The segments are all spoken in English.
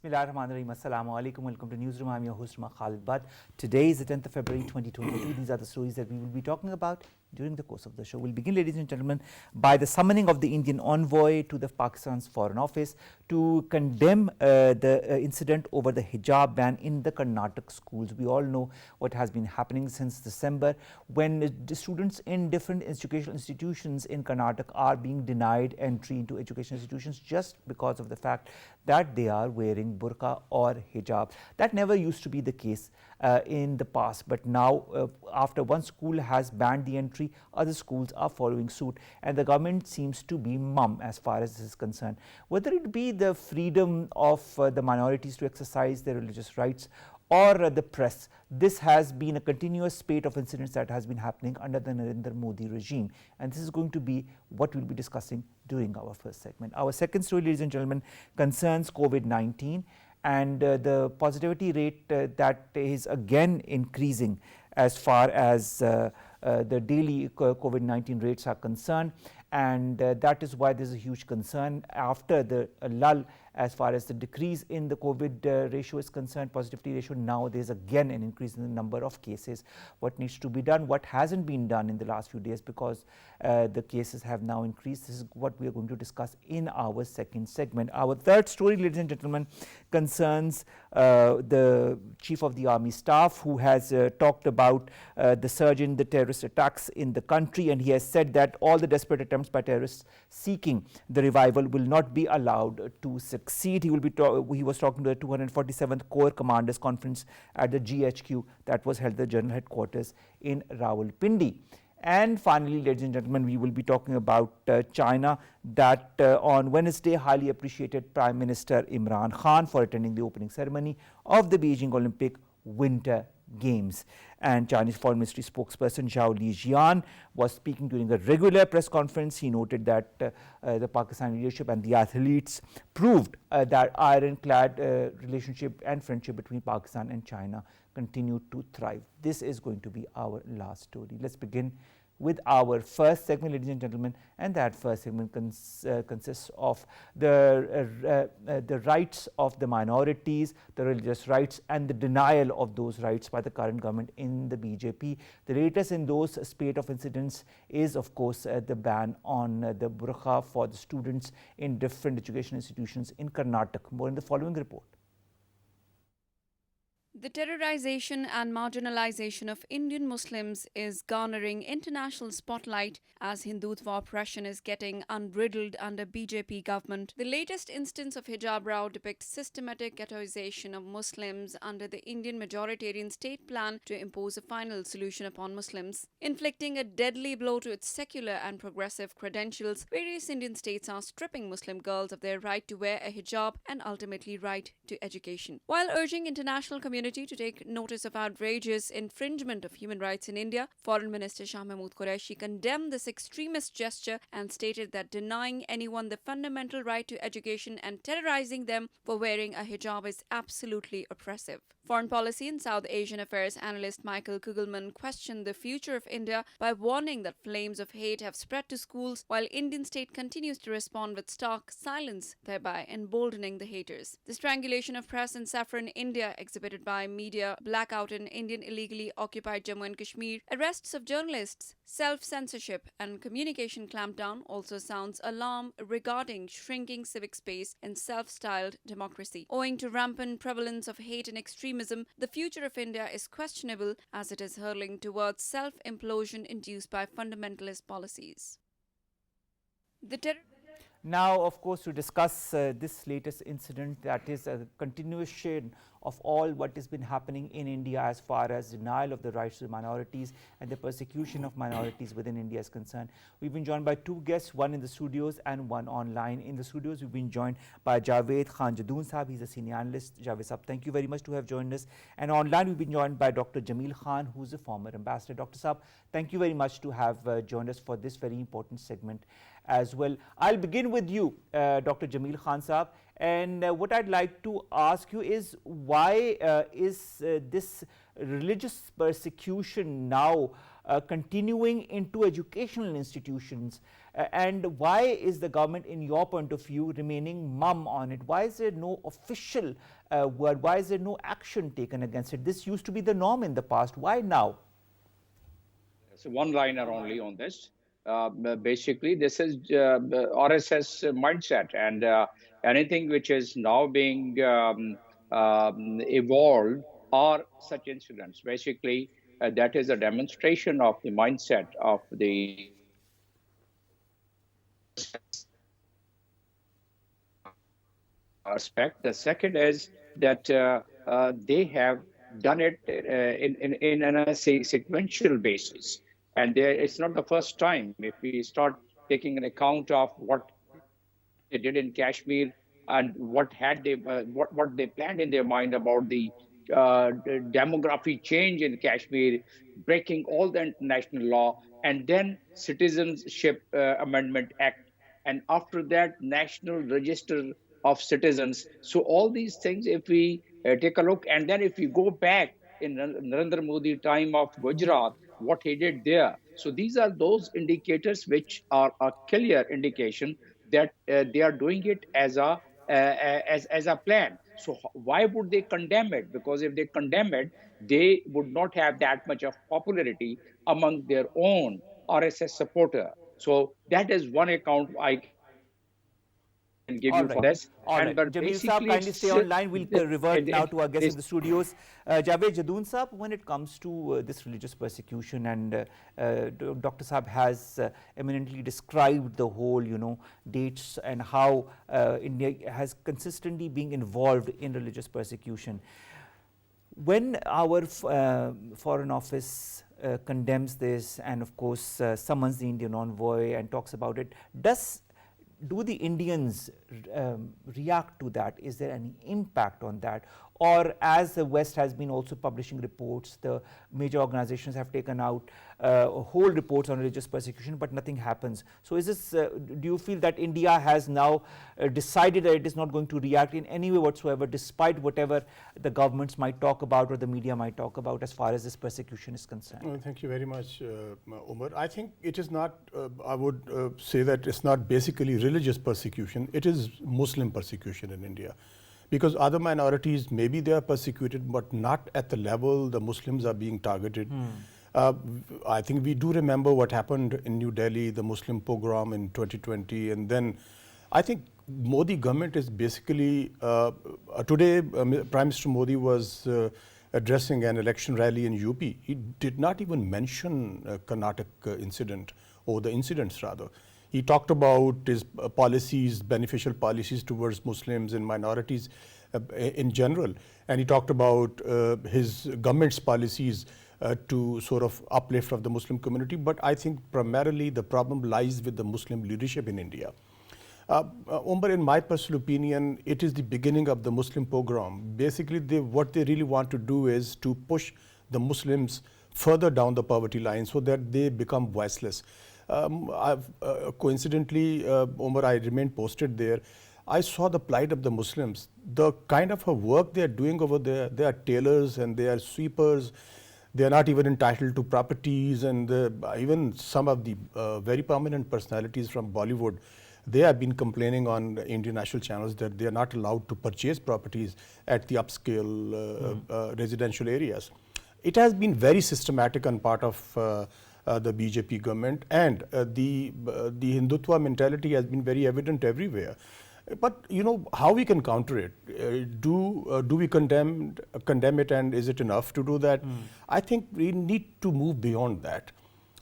Bismillahirrahmanirrahim. Assalamu alaikum. Welcome to Newsroom. I'm your host, Khalid. But today is the 10th of February 2022. These are the stories that we will be talking about during the course of the show. We'll begin, ladies and gentlemen, by the summoning of the Indian envoy to the Pakistan's Foreign Office to condemn the incident over the hijab ban in the Karnataka schools. We all know what has been happening since December, when the students in different educational institutions in Karnataka are being denied entry into educational institutions just because of the fact that they are wearing burqa or hijab. That never used to be the case in the past, but now after one school has banned the entry, other schools are following suit, and the government seems to be mum as far as this is concerned. Whether it be the freedom of the minorities to exercise their religious rights or the press, this has been a continuous spate of incidents that has been happening under the Narendra Modi regime, and this is going to be what we'll be discussing during our first segment. Our second story, ladies and gentlemen, concerns COVID-19 and the positivity rate that is again increasing as far as the daily COVID-19 rates are concerned, and that is why there is a huge concern after the lull as far as the decrease in the COVID ratio is concerned, positivity ratio. Now there is again an increase in the number of cases. What needs to be done, what hasn't been done in the last few days, because the cases have now increased. This is what we are going to discuss in our second segment. Our third story, ladies and gentlemen, concerns the Chief of the Army Staff, who has talked about the surge in the terrorist attacks in the country, and he has said that all the desperate attempts by terrorists seeking the revival will not be allowed to succeed. He was talking to the 247th Corps Commanders Conference at the GHQ that was held at the General Headquarters in Rawalpindi. And finally, ladies and gentlemen, we will be talking about China, that on Wednesday highly appreciated Prime Minister Imran Khan for attending the opening ceremony of the Beijing Olympic Winter Games. And Chinese Foreign Ministry spokesperson Zhao Lijian was speaking during a regular press conference. He noted that the Pakistani leadership and the athletes proved that ironclad relationship and friendship between Pakistan and China continued to thrive. This is going to be our last story. Let's begin with our first segment, ladies and gentlemen, and that first segment consists of the rights of the minorities, the religious rights, and the denial of those rights by the current government in the BJP. The latest in those spate of incidents is, of course, the ban on the burqa for the students in different education institutions in Karnataka. More in the following report. The terrorization and marginalization of Indian Muslims is garnering international spotlight as Hindutva oppression is getting unriddled under BJP government. The latest instance of hijab row depicts systematic ghettoization of Muslims under the Indian majoritarian state plan to impose a final solution upon Muslims. Inflicting a deadly blow to its secular and progressive credentials, various Indian states are stripping Muslim girls of their right to wear a hijab and ultimately right to education. While urging international community to take notice of outrageous infringement of human rights in India, Foreign Minister Shah Mahmood Qureshi condemned this extremist gesture and stated that denying anyone the fundamental right to education and terrorizing them for wearing a hijab is absolutely oppressive. Foreign Policy and South Asian Affairs analyst Michael Kugelman questioned the future of India by warning that flames of hate have spread to schools while Indian state continues to respond with stark silence, thereby emboldening the haters. The strangulation of press and saffron India exhibited by media blackout in Indian illegally occupied Jammu and Kashmir, arrests of journalists, self-censorship and communication clampdown also sounds alarm regarding shrinking civic space in self-styled democracy. Owing to rampant prevalence of hate and extremism, the future of India is questionable as it is hurtling towards self-implosion induced by fundamentalist policies. Now, of course, to discuss this latest incident, that is a continuation of all what has been happening in India as far as denial of the rights of minorities and the persecution of minorities within India is concerned. We've been joined by two guests, one in the studios and one online. In the studios, we've been joined by Javed Khan Jadoon Sahab. He's a senior analyst. Javed Sahab, thank you very much to have joined us. And online, we've been joined by Dr. Jamil Khan, who's a former ambassador. Dr. Sahab, thank you very much to have joined us for this very important segment as well. I'll begin with you, Dr. Jamil Khan Sahab. And what I'd like to ask you is, why is this religious persecution now continuing into educational institutions? And why is the government, in your point of view, remaining mum on it? Why is there no official word? Why is there no action taken against it? This used to be the norm in the past. Why now? So one liner only on this. Basically, this is RSS mindset, and anything which is now being evolved are such incidents. Basically, that is a demonstration of the mindset of the aspect. The second is that they have done it in a sequential basis. And it's not the first time. If we start taking an account of what they did in Kashmir and what they planned in their mind about the demography change in Kashmir, breaking all the international law, and then Citizenship Amendment Act, and after that, National Register of Citizens. So all these things, if we take a look, and then if we go back in Narendra Modi time of Gujarat, what he did there. So these are those indicators which are a clear indication that they are doing it as a plan. So why would they condemn it? Because if they condemn it, they would not have that much of popularity among their own RSS supporter. So that is one account I can give All you for right. this. All And right. but Jamil Saab, basically, kindly stay online. We'll revert now to our guests in the it's studios. Javed, Jadoon Saab, when it comes to this religious persecution, and Dr. Saab has eminently described the whole, dates and how India has consistently been involved in religious persecution. When our Foreign Office condemns this and, of course, summons the Indian envoy and talks about it, do the Indians react to that? Is there any impact on that? Or, as the West has been also publishing reports, the major organizations have taken out whole reports on religious persecution, but nothing happens. So is this, do you feel that India has now decided that it is not going to react in any way whatsoever, despite whatever the governments might talk about or the media might talk about as far as this persecution is concerned? Thank you very much, Omar. I think it is not, I would say that it's not basically religious persecution, it is Muslim persecution in India. Because other minorities, maybe they are persecuted, but not at the level the Muslims are being targeted. I think we do remember what happened in New Delhi, the Muslim pogrom in 2020. And then I think Modi government is basically, today Prime Minister Modi was addressing an election rally in UP. He did not even mention Karnataka incident, or the incidents rather. He talked about his policies, beneficial policies towards Muslims and minorities in general. And he talked about his government's policies to sort of uplift of the Muslim community. But I think primarily the problem lies with the Muslim leadership in India. Omar, in my personal opinion, it is the beginning of the Muslim pogrom. Basically, what they really want to do is to push the Muslims further down the poverty line so that they become voiceless. Coincidentally, Omar, I remained posted there. I saw the plight of the Muslims. The kind of work they are doing over there, they are tailors and they are sweepers. They are not even entitled to properties, and even some of the very prominent personalities from Bollywood, they have been complaining on Indian national channels that they are not allowed to purchase properties at the upscale residential areas. It has been very systematic on part of the BJP government, and the Hindutva mentality has been very evident everywhere. But how we can counter it? Do we condemn it, and is it enough to do that? I think we need to move beyond that.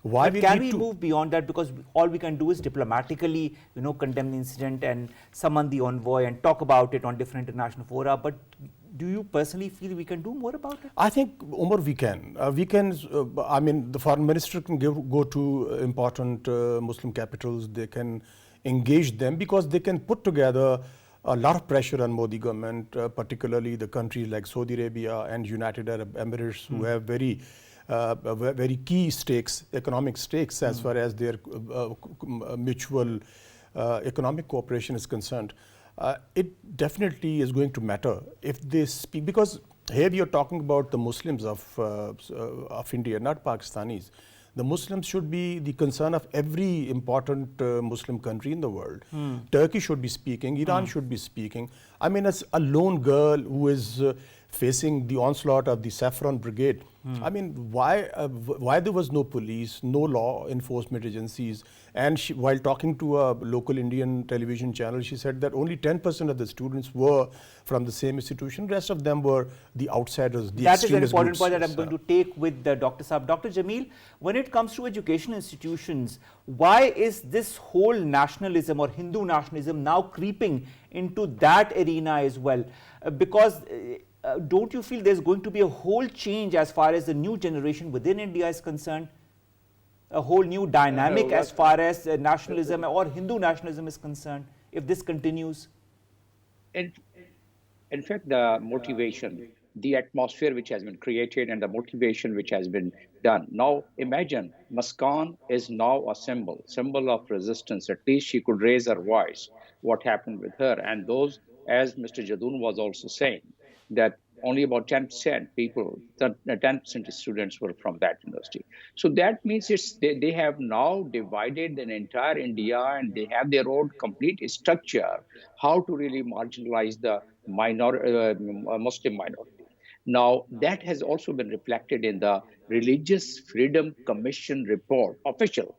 Why can we move beyond that? Because all we can do is diplomatically, condemn the incident and summon the envoy and talk about it on different international fora. But do you personally feel we can do more about it? I think, Omar, we can. I mean, the foreign minister can go to important Muslim capitals. They can engage them because they can put together a lot of pressure on Modi government, particularly the countries like Saudi Arabia and United Arab Emirates, who have very key stakes, economic stakes, as far as their mutual economic cooperation is concerned. It definitely is going to matter if they speak, because here we are talking about the Muslims of India, not Pakistanis. The Muslims should be the concern of every important Muslim country in the world. Turkey should be speaking, Iran should be speaking. I mean, as a lone girl who is facing the onslaught of the Saffron Brigade, I mean, why there was no police, no law enforcement agencies? And she, while talking to a local Indian television channel, she said that only 10% of the students were from the same institution. Rest of them were the outsiders, the That is an extremist important groups. point that I'm going to take with Dr. Saab. Dr. Jamil, when it comes to education institutions, why is this whole nationalism or Hindu nationalism now creeping into that arena as well? Because don't you feel there's going to be a whole change as far as the new generation within India is concerned? A whole new dynamic as far as nationalism or Hindu nationalism is concerned, if this continues? In fact, the motivation, the atmosphere which has been created and the motivation which has been done. Now, imagine Muskan is now a symbol of resistance. At least she could raise her voice. What happened with her? And those, as Mr. Jadoon was also saying, that only about 10% people, 10% students were from that university. So that means they have now divided an entire India, and they have their own complete structure, how to really marginalize the Muslim minority. Now, that has also been reflected in the Religious Freedom Commission report, official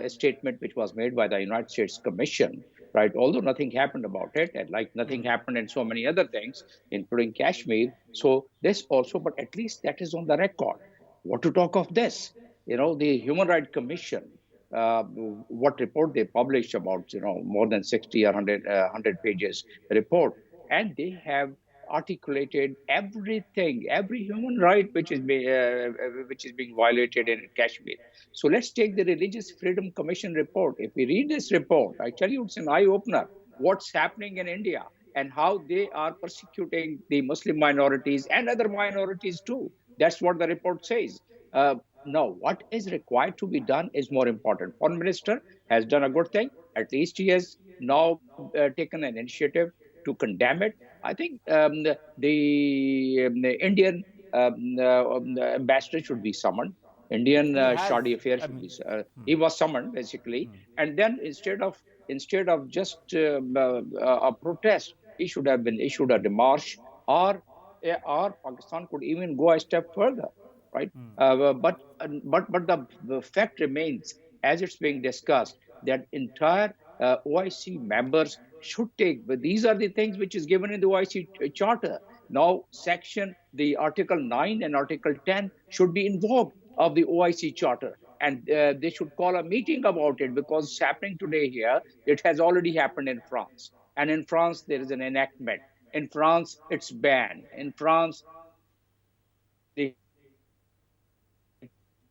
statement which was made by the United States Commission, right? Although nothing happened about it, and like nothing happened in so many other things, including Kashmir. So this also, but at least that is on the record. What to talk of this? You know, the Human Rights Commission, what report they published about, you know, more than 60 or 100 pages report, and they have articulated everything, every human right which is being violated in Kashmir. So let's take the Religious Freedom Commission report. If we read this report, I tell you, it's an eye-opener. What's happening in India and how they are persecuting the Muslim minorities and other minorities too. That's what the report says. Now, what is required to be done is more important. Foreign Minister has done a good thing. At least he has now taken an initiative to condemn it. I think the Indian ambassador should be summoned. Indian Shadi Affairs should be. He was summoned basically, and then instead of just a protest, he should have been issued a démarche, or Pakistan could even go a step further, right? But the fact remains, as it's being discussed, that entire OIC members should take, but these are the things which is given in the OIC charter. Now, the Article 9 and Article 10 should be invoked of the OIC charter, and they should call a meeting about it, because it's happening today here. It has already happened in France, and in France there is an enactment. In France, it's banned. In France,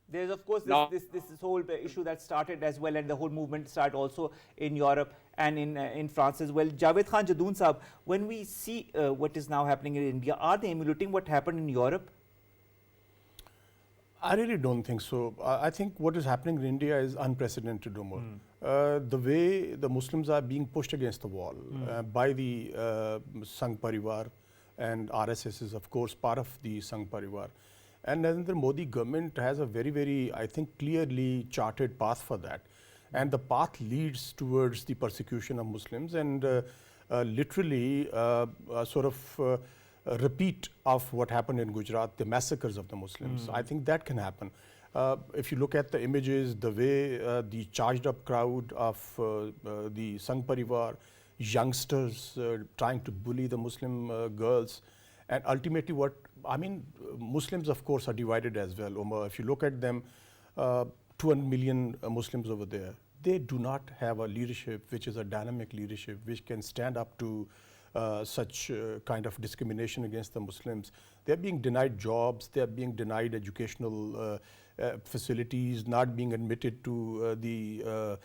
There's of course this whole issue that started as well, and the whole movement started also in Europe and in France as well. Javed Khan, Jadoon Saab, when we see what is now happening in India, are they emulating what happened in Europe? I really don't think so. I think what is happening in India is unprecedented, Omar. The way the Muslims are being pushed against the wall by the Sangh Parivar, and RSS is of course part of the Sangh Parivar. And Narendra Modi government has a very, very, I think, clearly charted path for that. And the path leads towards the persecution of Muslims, and literally sort of a repeat of what happened in Gujarat, the massacres of the Muslims. I think that can happen. If you look at the images, the way the charged up crowd of the Sangh Parivar, youngsters trying to bully the Muslim girls, and ultimately Muslims of course are divided as well, Omar. If you look at them, 200 million Muslims over there, they do not have a leadership which is a dynamic leadership which can stand up to such kind of discrimination against the Muslims. They're being denied jobs, they're being denied educational facilities, not being admitted to the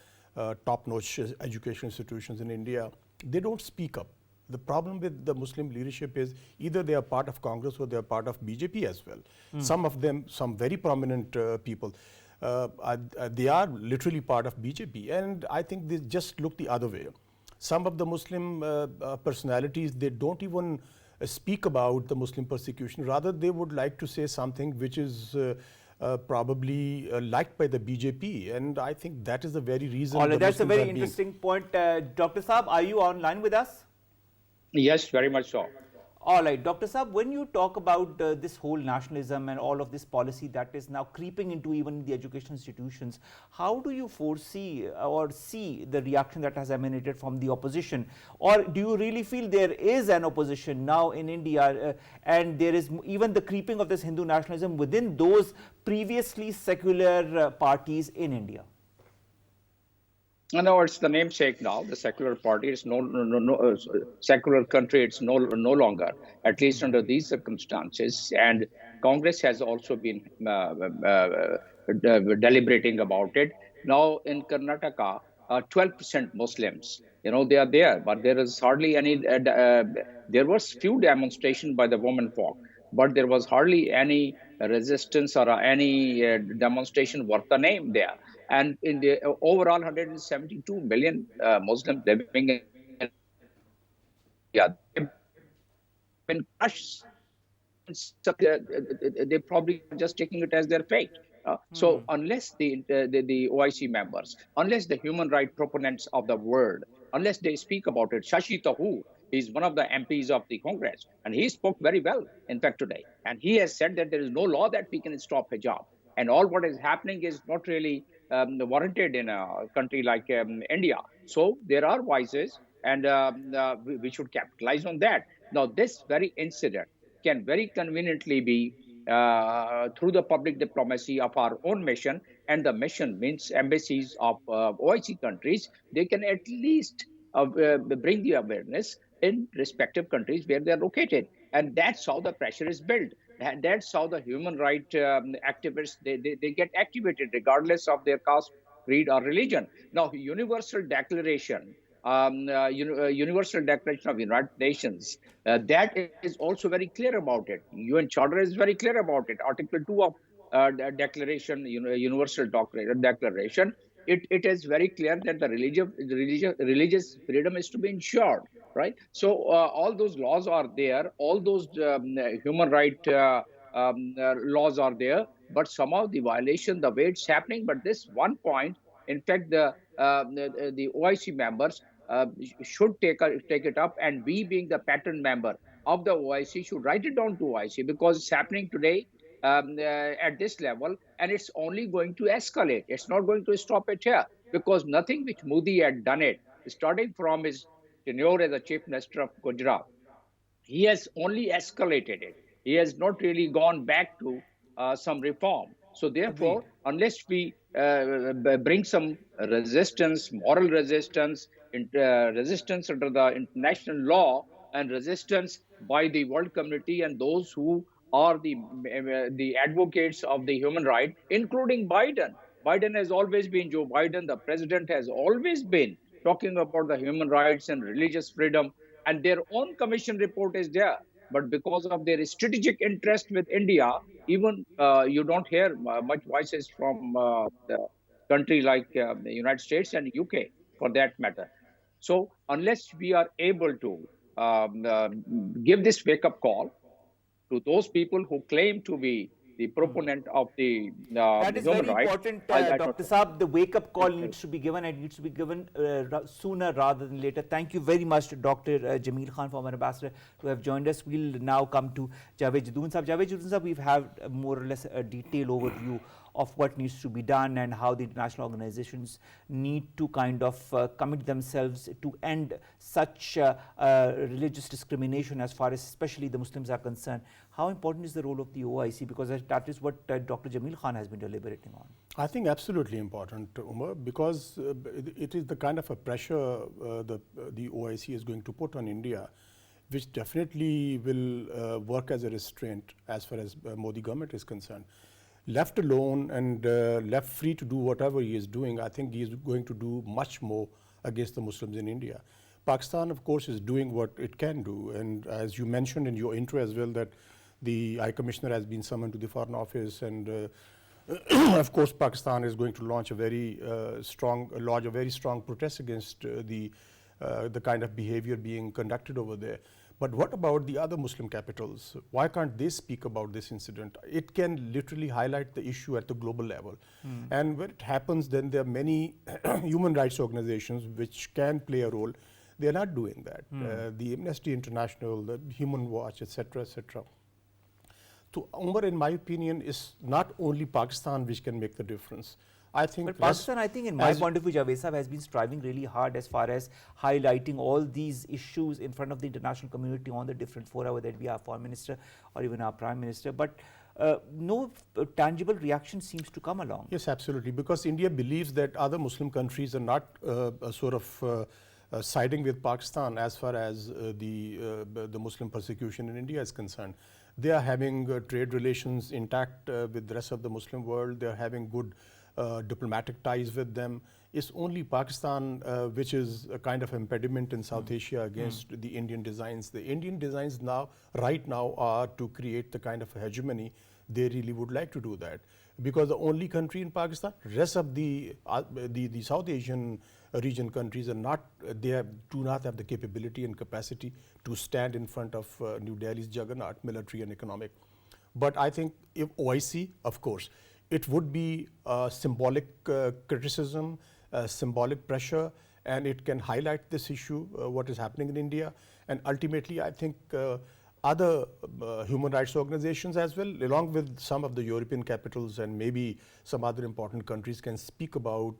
top-notch education institutions in India. They don't speak up. The problem with the Muslim leadership is either they are part of Congress or they are part of BJP as well. Some of them, some very prominent people, they are literally part of BJP, and I think they just look the other way. Some of the Muslim personalities, they don't even speak about the Muslim persecution. Rather, they would like to say something which is probably liked by the BJP, and I think that is the very reason. All right, that's a Muslims very are being- interesting point. Dr. Saab, are you online with us? Yes, very much so. All right, Dr. Saab, when you talk about this whole nationalism and all of this policy that is now creeping into even the education institutions, how do you foresee or see the reaction that has emanated from the opposition? Or do you really feel there is an opposition now in India and there is even the creeping of this Hindu nationalism within those previously secular parties in India? No, it's the namesake now. The secular party is secular country. It's no longer, at least under these circumstances. And Congress has also been deliberating about it. Now in Karnataka, 12% Muslims, they are there, but there is hardly any. There was few demonstrations by the women folk, but there was hardly any resistance or any demonstration worth the name there. And in the overall 172 million Muslims living in India, they've been crushed. They probably are just taking it as their fate. So unless the OIC members, unless the human rights proponents of the world, unless they speak about it, Shashi Tahu is one of the MPs of the Congress, and he spoke very well, in fact, today. And he has said that there is no law that we can stop hijab. And all what is happening is not really warranted in a country like India. So there are voices, and we should capitalize on that. Now, this very incident can very conveniently be through the public diplomacy of our own mission, and the mission means embassies of OIC countries. They can at least bring the awareness in respective countries where they're located. And that's how the pressure is built. And that's how the human rights activists, they get activated regardless of their caste, creed, or religion. Now, Universal Declaration of United Nations, that is also very clear about it. UN Charter is very clear about it. Article 2 of Declaration, Universal Declaration, it is very clear that the religious freedom is to be ensured, right? So all those laws are there, all those human rights laws are there, but somehow the violation, the way it's happening. But this one point, in fact, the OIC members should take it up, and we, being the pattern member of the OIC, should write it down to OIC, because it's happening today at this level, and it's only going to escalate. It's not going to stop it here, because nothing which Modi had done it, starting from his tenure as the Chief Minister of Gujarat, he has only escalated it. He has not really gone back to some reform. So therefore, unless we bring some resistance, moral resistance, resistance under the international law, and resistance by the world community and those who are the advocates of the human right, including Biden. Biden has always been, Joe Biden, the president, has always been talking about the human rights and religious freedom, and their own commission report is there. But because of their strategic interest with India, even you don't hear much voices from the country like the United States and UK, for that matter. So unless we are able to give this wake-up call to those people who claim to be the proponent of the that is human very rights, important, Dr. Saab. The wake-up call needs to be given, and needs to be given sooner rather than later. Thank you very much to Dr. Jamil Khan, former ambassador, who have joined us. We'll now come to Javed Jadoon Saab. Javed Jadoon Saab, we've had more or less a detailed overview of what needs to be done and how the international organizations need to kind of commit themselves to end such religious discrimination as far as especially the Muslims are concerned. How important is the role of the OIC? Because that is what Dr. Jamil Khan has been deliberating on. I think absolutely important, Omar, because it is the kind of a pressure the OIC is going to put on India, which definitely will work as a restraint as far as Modi government is concerned. Left alone and left free to do whatever he is doing, I think he is going to do much more against the Muslims in India. Pakistan, of course, is doing what it can do. And as you mentioned in your intro as well, that the High Commissioner has been summoned to the Foreign Office, and of course, Pakistan is going to launch a very strong protest against the kind of behavior being conducted over there. But what about the other Muslim capitals? Why can't they speak about this incident? It can literally highlight the issue at the global level. And when it happens, then there are many human rights organizations which can play a role. They are not doing that. The Amnesty International, the Human Watch, etc., etc. So, Umar, in my opinion, is not only Pakistan which can make the difference. I think but Pakistan, I think in my point of view, Javed Sahab has been striving really hard as far as highlighting all these issues in front of the international community on the different fora, whether it be our foreign minister or even our prime minister. But no tangible reaction seems to come along. Yes, absolutely, because India believes that other Muslim countries are not siding with Pakistan as far as the Muslim persecution in India is concerned. They are having trade relations intact with the rest of the Muslim world. They are having good diplomatic ties with them. It's only Pakistan which is a kind of impediment in South Asia against the Indian designs. The Indian designs right now are to create the kind of hegemony. They really would like to do that, because the only country in Pakistan, rest of the South Asian region countries are not, do not have the capability and capacity to stand in front of New Delhi's juggernaut, military and economic. But I think if OIC, of course, it would be symbolic criticism, symbolic pressure, and it can highlight this issue, what is happening in India. And ultimately, I think other human rights organizations as well, along with some of the European capitals and maybe some other important countries, can speak about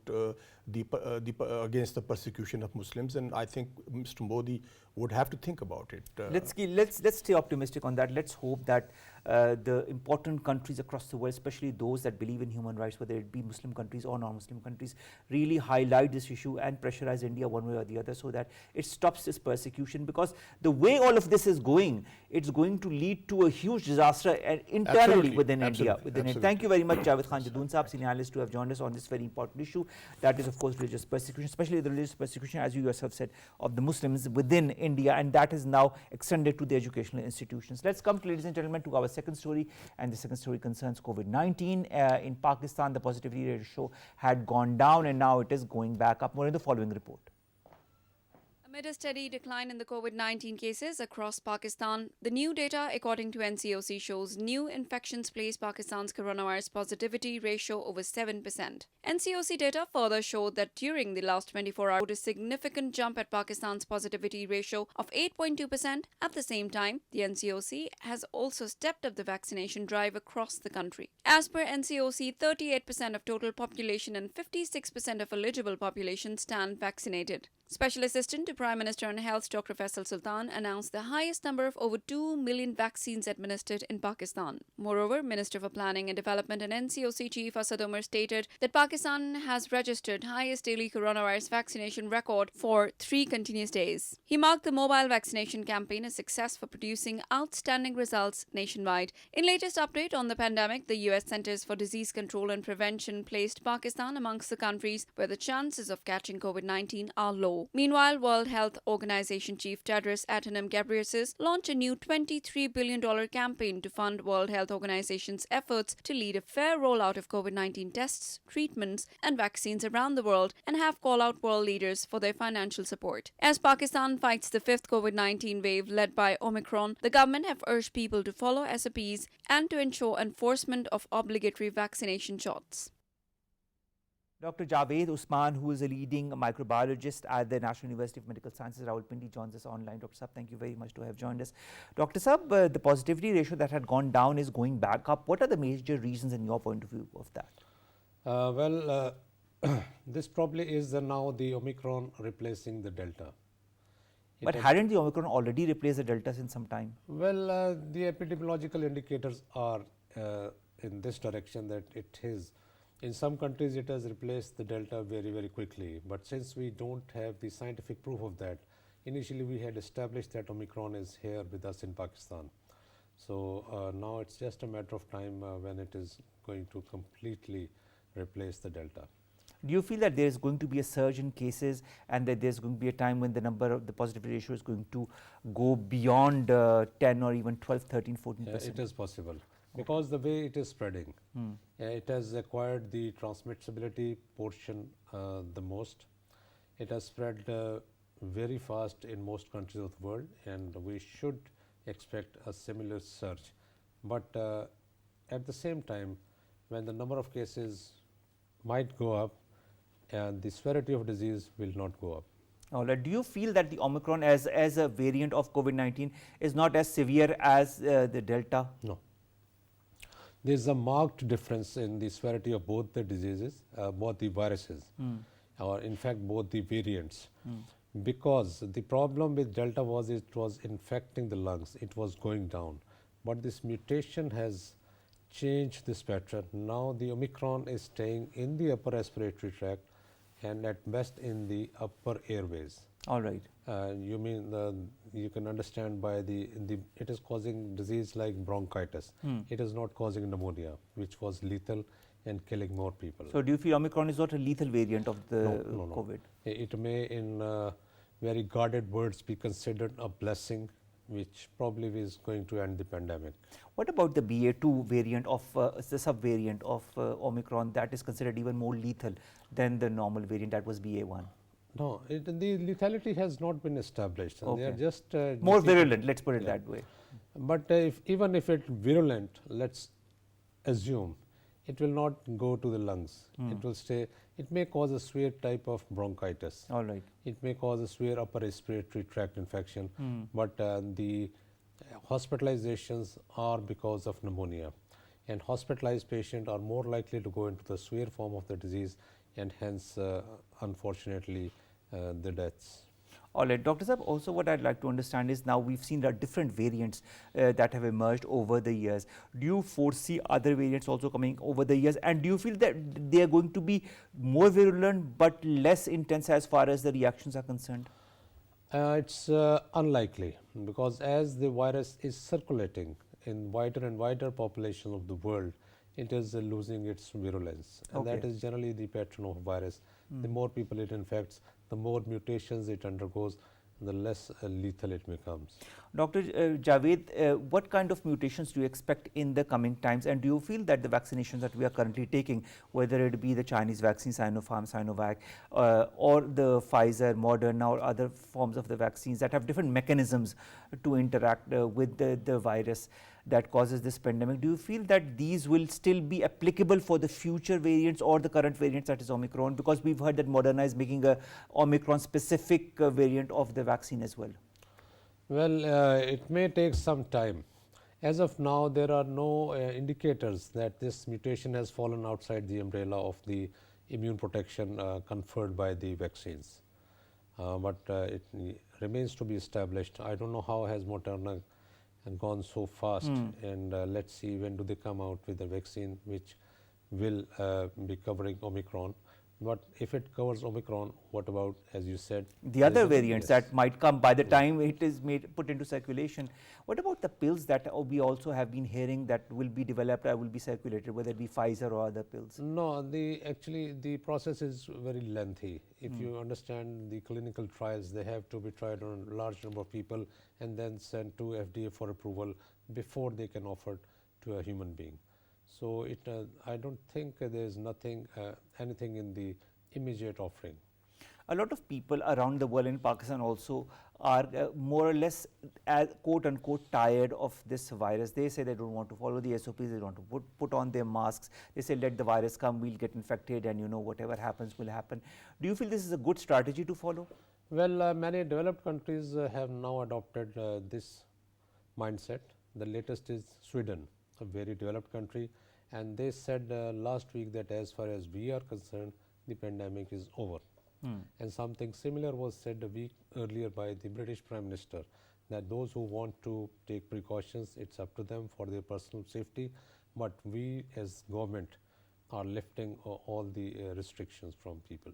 against the persecution of Muslims. And I think Mr. Modi would have to think about it. Let's stay optimistic on that. Let's hope that the important countries across the world, especially those that believe in human rights, whether it be Muslim countries or non-Muslim countries, really highlight this issue and pressurize India one way or the other so that it stops this persecution. Because the way all of this is going, it's going to lead to a huge disaster internally within India. Thank you very much, Javed Khan Jadoon Sahab, senior analyst, to have joined us on this very important issue. That is, of course, religious persecution, especially the religious persecution, as you yourself said, of the Muslims within India, and that is now extended to the educational institutions. Let's come, ladies and gentlemen, to our second story, and the second story concerns COVID-19. In Pakistan, the positivity ratio had gone down and now it is going back up. More in the following report. Amid a steady decline in the COVID-19 cases across Pakistan, the new data, according to NCOC, shows new infections place Pakistan's coronavirus positivity ratio over 7%. NCOC data further showed that during the last 24 hours, a significant jump at Pakistan's positivity ratio of 8.2%. At the same time, the NCOC has also stepped up the vaccination drive across the country. As per NCOC, 38% of total population and 56% of eligible population stand vaccinated. Special Assistant to Prime Minister on Health Dr. Faisal Sultan announced the highest number of over 2 million vaccines administered in Pakistan. Moreover, Minister for Planning and Development and NCOC Chief Asad Omar stated that Pakistan has registered highest daily coronavirus vaccination record for 3 continuous days. He marked the mobile vaccination campaign a success for producing outstanding results nationwide. In latest update on the pandemic, the US Centers for Disease Control and Prevention placed Pakistan amongst the countries where the chances of catching COVID-19 are low. Meanwhile, World Health Organization Chief Tedros Adhanom Ghebreyesus launched a new $23 billion campaign to fund World Health Organization's efforts to lead a fair rollout of COVID-19 tests, treatments, and vaccines around the world, and have called out world leaders for their financial support. As Pakistan fights the 5th COVID-19 wave led by Omicron, the government have urged people to follow SOPs and to ensure enforcement of obligatory vaccination shots. Dr. Javed Usman, who is a leading microbiologist at the National University of Medical Sciences, Rawalpindi, joins us online. Dr. Sahab, thank you very much to have joined us. Dr. Sahab, the positivity ratio that had gone down is going back up. What are the major reasons in your point of view of that? This probably is now the Omicron replacing the Delta. But hadn't the Omicron already replaced the Delta since some time? Well, the epidemiological indicators are in this direction, that it is. In some countries, it has replaced the Delta very, very quickly. But since we don't have the scientific proof of that, initially we had established that Omicron is here with us in Pakistan. So now it's just a matter of time when it is going to completely replace the Delta. Do you feel that there is going to be a surge in cases and that there's going to be a time when the number of the positivity ratio is going to go beyond 10 or even 12, 13, 14%? Yeah, it is possible. Because the way it is spreading, it has acquired the transmissibility portion the most. It has spread very fast in most countries of the world, and we should expect a similar surge. But at the same time, when the number of cases might go up, and the severity of disease will not go up. All right. Do you feel that the Omicron as a variant of COVID-19 is not as severe as the Delta? No. There is a marked difference in the severity of both the diseases, both the viruses, or in fact both the variants. Because the problem with Delta was it was infecting the lungs, it was going down. But this mutation has changed this pattern. Now the Omicron is staying in the upper respiratory tract and at best in the upper airways. All right. You mean you can understand by it is causing disease like bronchitis. It is not causing pneumonia, which was lethal and killing more people. So do you feel Omicron is not a lethal variant of the No. COVID? It may, in very guarded words, be considered a blessing, which probably is going to end the pandemic. What about the BA2 variant of the sub-variant of Omicron that is considered even more lethal than the normal variant that was BA1? No, the lethality has not been established. Okay. They are just More virulent, let's put it that way. But even if it's virulent, let's assume it will not go to the lungs. It will stay. It may cause a severe type of bronchitis. All right. It may cause a severe upper respiratory tract infection. But the hospitalizations are because of pneumonia. And hospitalized patients are more likely to go into the severe form of the disease, and hence, unfortunately, the deaths. All right, Dr. Saab, also what I'd like to understand is now we've seen there are different variants that have emerged over the years. Do you foresee other variants also coming over the years? And do you feel that they are going to be more virulent but less intense as far as the reactions are concerned? It's unlikely, because as the virus is circulating in wider and wider population of the world, it is losing its virulence. And that is generally the pattern of virus. The more people it infects, the more mutations it undergoes, the less lethal it becomes. Dr. Javed, what kind of mutations do you expect in the coming times? And do you feel that the vaccinations that we are currently taking, whether it be the Chinese vaccine, Sinopharm, Sinovac, or the Pfizer, Moderna, or other forms of the vaccines that have different mechanisms to interact with the virus that causes this pandemic, do you feel that these will still be applicable for the future variants or the current variants, that is Omicron? Because we've heard that Moderna is making a Omicron specific variant of the vaccine as well. Well, it may take some time. As of now, there are no indicators that this mutation has fallen outside the umbrella of the immune protection conferred by the vaccines. But it remains to be established. I don't know how has Moderna gone so fast, and let's see when do they come out with a vaccine which will be covering Omicron. But if it covers Omicron, what about, as you said, the other variants that might come by the time it is put into circulation? What about the pills that we also have been hearing that will be developed or will be circulated, whether it be Pfizer or other pills? No, actually the process is very lengthy. If you understand the clinical trials, they have to be tried on a large number of people and then sent to FDA for approval before they can offer to a human being. So I don't think there is anything in the immediate offering. A lot of people around the world, in Pakistan also, are more or less quote unquote tired of this virus. They say they don't want to follow the SOPs, they want to put on their masks. They say let the virus come, we'll get infected, and whatever happens will happen. Do you feel this is a good strategy to follow? Well, many developed countries have now adopted this mindset. The latest is Sweden, a very developed country, and they said last week that as far as we are concerned, the pandemic is over. And something similar was said a week earlier by the British Prime Minister, that those who want to take precautions, it's up to them for their personal safety, but we as government are lifting all the restrictions from people.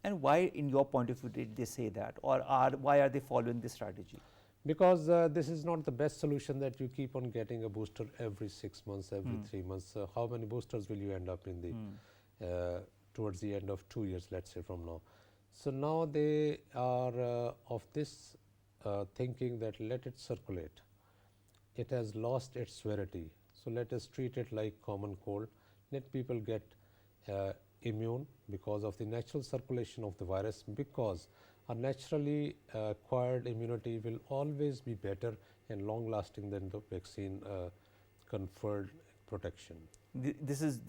And why, in your point of view, did they say that, or why are they following this strategy? Because this is not the best solution that you keep on getting a booster every 6 months, every 3 months. How many boosters will you end up in the towards the end of 2 years, let's say from now? So now they are of this thinking that let it circulate. It has lost its severity. So let us treat it like common cold. Let people get immune because of the natural circulation of the virus, because a naturally acquired immunity will always be better and long lasting than the vaccine conferred protection. This is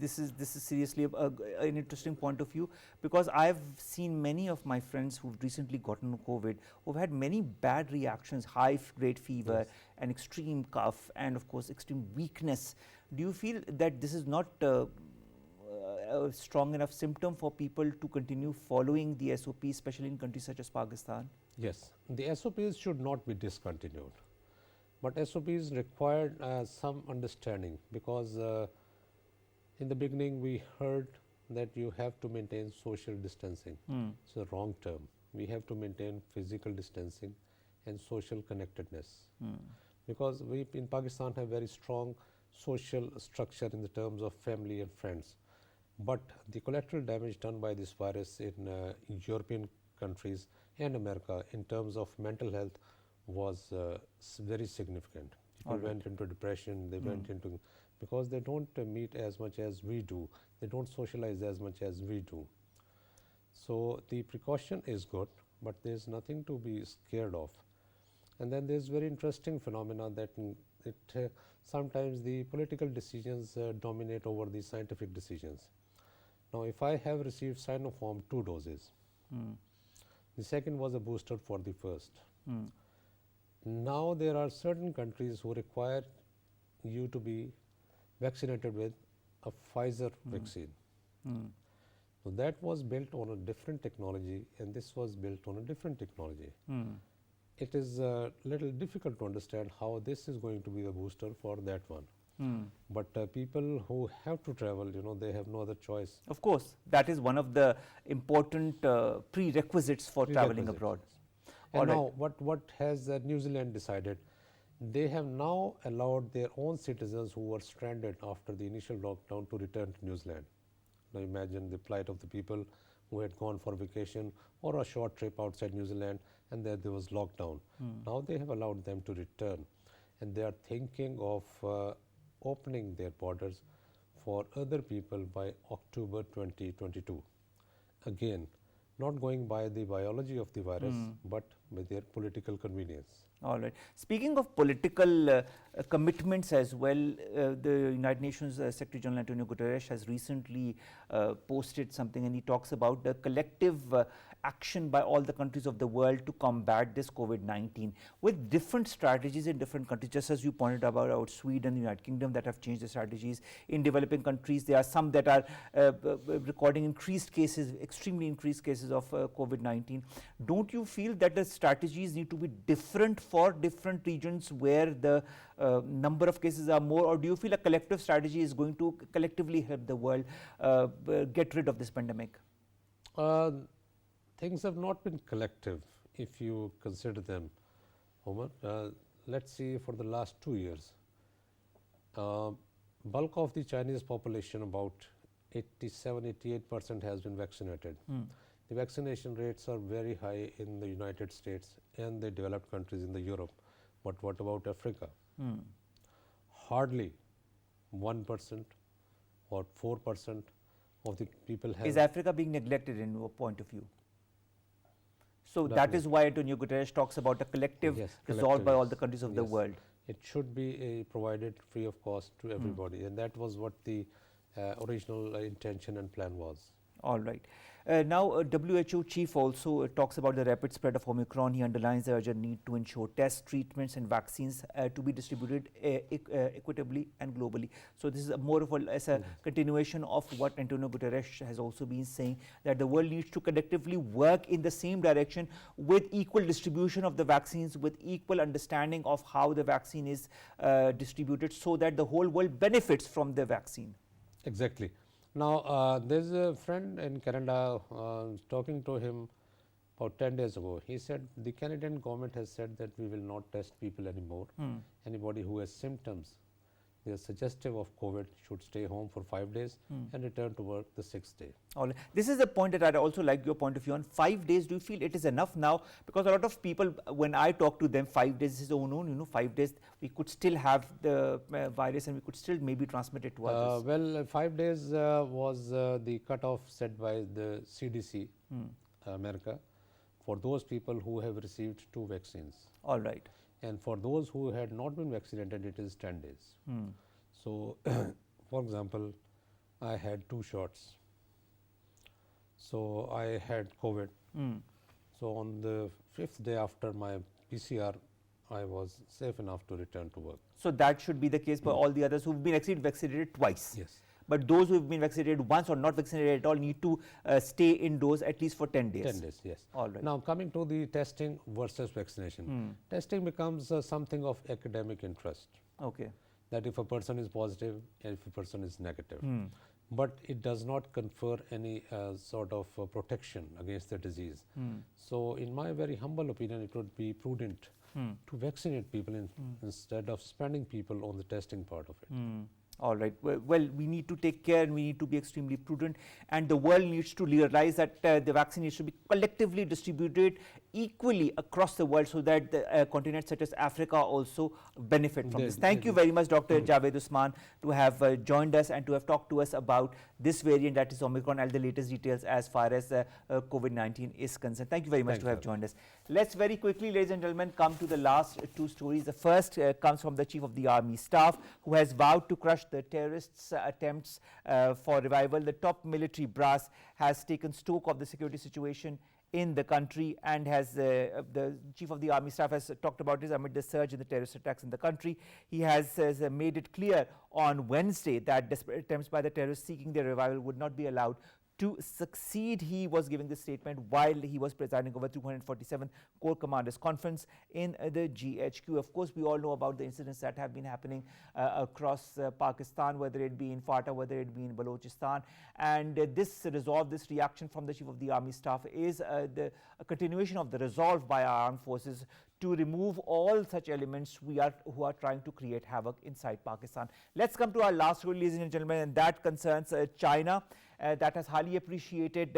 seriously an interesting point of view, because I've seen many of my friends who've recently gotten COVID who've had many bad reactions, high grade fever, Yes. and extreme cough, and of course extreme weakness. Do you feel that this is not a strong enough symptom for people to continue following the SOP, especially in countries such as Pakistan? Yes, the SOPs should not be discontinued, but SOPs required some understanding, because in the beginning we heard that you have to maintain social distancing. It's a wrong term. We have to maintain physical distancing and social connectedness, because we in Pakistan have very strong social structure in the terms of family and friends. But the collateral damage done by this virus in European countries and America in terms of mental health was very significant. People went into depression, they went into, because they don't meet as much as we do, they don't socialize as much as we do. So the precaution is good, but there's nothing to be scared of. And then there's very interesting phenomena that sometimes the political decisions dominate over the scientific decisions. Now, if I have received Sinopharm 2 doses, the second was a booster for the first. Now there are certain countries who require you to be vaccinated with a Pfizer vaccine. So that was built on a different technology, and this was built on a different technology. It is a little difficult to understand how this is going to be the booster for that one. But people who have to travel, they have no other choice. Of course, that is one of the important prerequisites for traveling abroad. And now, what has New Zealand decided? They have now allowed their own citizens who were stranded after the initial lockdown to return to New Zealand. Now imagine the plight of the people who had gone for vacation or a short trip outside New Zealand, and there was lockdown. Now they have allowed them to return, and they are thinking of opening their borders for other people by October 2022. Again, not going by the biology of the virus, but by their political convenience. All right. Speaking of political commitments as well, the United Nations Secretary General Antonio Guterres has recently posted something, and he talks about the collective action by all the countries of the world to combat this COVID-19 with different strategies in different countries. Just as you pointed about Sweden, the United Kingdom that have changed their strategies. In developing countries, there are some that are recording increased cases, extremely increased cases of COVID-19. Don't you feel that the strategies need to be different for different regions where the number of cases are more, or do you feel a collective strategy is going to collectively help the world get rid of this pandemic? Things have not been collective if you consider them, Omar. Let's see, for the last 2 years, bulk of the Chinese population, about 87–88% has been vaccinated. The vaccination rates are very high in the United States and the developed countries in the Europe. But what about Africa? Hardly 1% or 4% of the people have. Is Africa being neglected in your point of view? So Definitely. that is why Antonio Guterres talks about a collective resolve by all the countries of the world. It should be provided free of cost to everybody, and that was what the original intention and plan was. All right. Now, WHO chief also talks about the rapid spread of Omicron. He underlines the urgent need to ensure tests, treatments and vaccines to be distributed equitably and globally. So this is more of a continuation of what Antonio Guterres has also been saying, that the world needs to collectively work in the same direction with equal distribution of the vaccines, with equal understanding of how the vaccine is distributed, so that the whole world benefits from the vaccine. Exactly. Now, there's a friend in Canada, talking to him about 10 days ago. He said the Canadian government has said that we will not test people anymore. Anybody who has symptoms, they are suggestive of COVID, should stay home for 5 days and return to work the 6th day. All right. This is the point that I'd also like your point of view on. 5 days, do you feel it is enough now? Because a lot of people, when I talk to them, 5 days is, oh no, 5 days, we could still have the virus and we could still maybe transmit it to others. Well, 5 days was the cutoff set by the CDC, America. for those people who have received 2 vaccines. All right. And for those who had not been vaccinated, it is 10 days. So, for example, I had 2 shots. So, I had COVID. So, on the 5th day after my PCR, I was safe enough to return to work. So that should be the case for all the others who've been actually vaccinated twice. Yes. But those who've been vaccinated once or not vaccinated at all need to stay indoors at least for 10 days. 10 days, yes. All right. Now, coming to the testing versus vaccination. Testing becomes something of academic interest. Okay. That if a person is positive and if a person is negative. But it does not confer any sort of protection against the disease. So, in my very humble opinion, it would be prudent to vaccinate people instead of spending people on the testing part of it. All right. Well, we need to take care and we need to be extremely prudent, and the world needs to realize that the vaccine needs to be collectively distributed equally across the world so that the continents such as Africa also benefit from this. Thank you very much, Dr. Javed Usman, to have joined us and to have talked to us about this variant, that is Omicron, and the latest details as far as COVID-19 is concerned. Thank you very much to have joined us. Let's very quickly, ladies and gentlemen, come to the last 2 stories. The first comes from the Chief of the Army Staff, who has vowed to crush the terrorists' attempts for revival. The top military brass has taken stock of the security situation in the country and has the Chief of the Army Staff has talked about this amid the surge in the terrorist attacks in the country. He has made it clear on Wednesday that desperate attempts by the terrorists seeking their revival would not be allowed to succeed. He was giving this statement while he was presiding over 247th Corps Commanders Conference in the GHQ. Of course, we all know about the incidents that have been happening across Pakistan, whether it be in FATA, whether it be in Balochistan. And this resolve, this reaction from the Chief of the Army Staff is a continuation of the resolve by our armed forces to remove all such elements who are trying to create havoc inside Pakistan. Let's come to our last story, ladies and gentlemen, and that concerns China. That has highly appreciated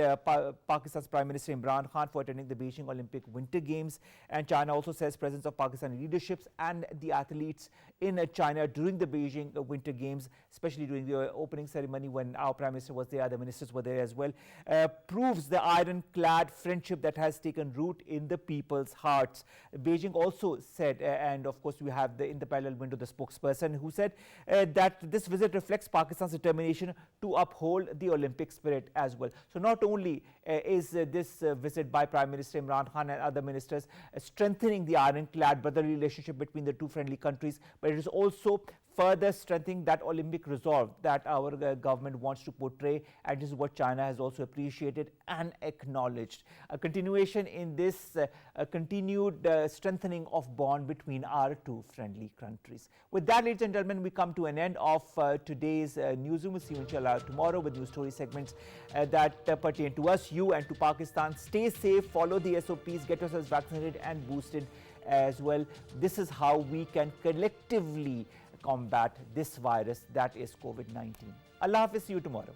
Pakistan's Prime Minister Imran Khan for attending the Beijing Olympic Winter Games. And China also says presence of Pakistani leaderships and the athletes in China during the Beijing Winter Games, especially during the opening ceremony when our Prime Minister was there, the ministers were there as well, proves the ironclad friendship that has taken root in the people's hearts. Beijing also said, and of course we have in the parallel window the spokesperson who said that this visit reflects Pakistan's determination to uphold the Olympic spirit as well. So not only is this visit by Prime Minister Imran Khan and other ministers strengthening the ironclad brotherly relationship between the 2 friendly countries, but it is also further strengthening that Olympic resolve that our government wants to portray, and this is what China has also appreciated and acknowledged. A continuation in this continued strengthening of bond between our 2 friendly countries. With that, ladies and gentlemen, we come to an end of today's newsroom. We'll see you inshallah tomorrow with news story segments that pertain to us, you and to Pakistan. Stay safe, follow the SOPs, get yourselves vaccinated and boosted as well. This is how we can collectively combat this virus that is COVID-19. Allah Hafiz, see you tomorrow.